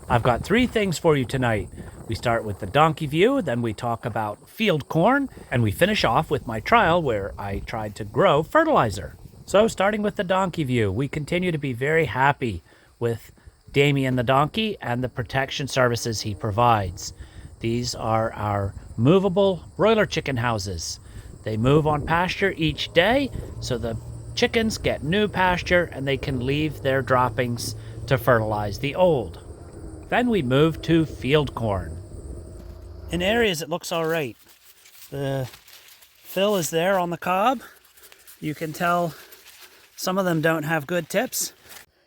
I've got three things for you tonight. We start with the donkey view, then we talk about field corn, and we finish off with my trial where I tried to grow fertilizer. So starting with the donkey view, we continue to be very happy with Damien the donkey and the protection services he provides. These are our movable broiler chicken houses. They move on pasture each day, so the chickens get new pasture and they can leave their droppings to fertilize the old. Then we move to field corn. In areas it looks all right. The fill is there on the cob. You can tell some of them don't have good tips.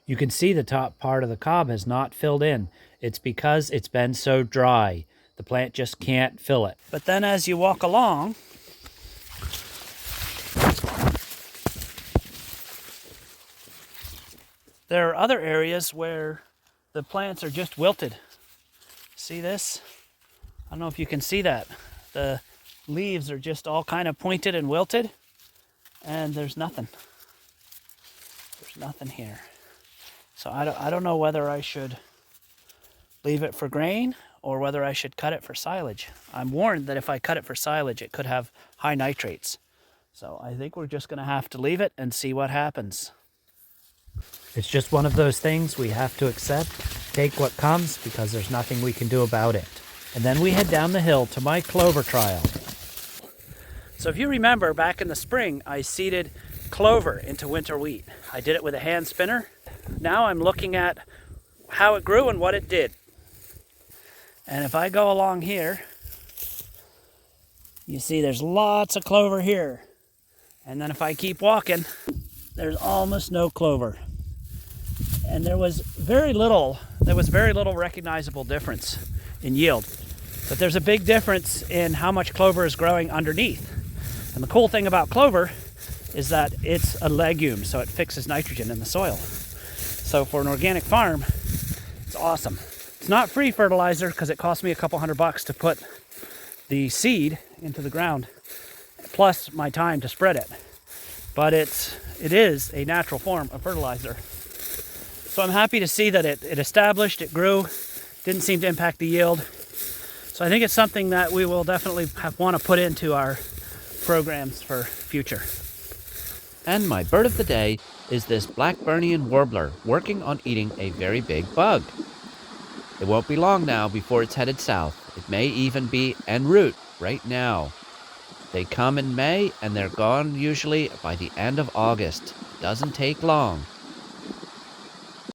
You can see the top part of the cob has not filled in. It's because it's been so dry. The plant just can't fill it. But then as you walk along, there are other areas where the plants are just wilted. See this? I don't know if you can see that. The leaves are just all kind of pointed and wilted, and there's nothing. There's nothing here. So I don't know whether I should leave it for grain or whether I should cut it for silage. I'm warned that if I cut it for silage, it could have high nitrates. So I think we're just going to have to leave it and see what happens. It's just one of those things we have to accept, take what comes, because there's nothing we can do about it. And then we head down the hill to my clover trial. So if you remember, back in the spring, I seeded clover into winter wheat. I did it with a hand spinner. Now I'm looking at how it grew and what it did. And if I go along here, you see there's lots of clover here. And then if I keep walking, there's almost no clover. And there was very little recognizable difference in yield. But there's a big difference in how much clover is growing underneath. And the cool thing about clover is that it's a legume, so it fixes nitrogen in the soil. So for an organic farm, it's awesome. It's not free fertilizer because it cost me a couple $100 to put the seed into the ground, plus my time to spread it. But it is a natural form of fertilizer. So I'm happy to see that it established, it grew, didn't seem to impact the yield. So I think it's something that we will definitely want to put into our programs for future. And my bird of the day is this Blackburnian warbler working on eating a very big bug. It won't be long now before it's headed south. It may even be en route right now. They come in May and they're gone usually by the end of August. Doesn't take long.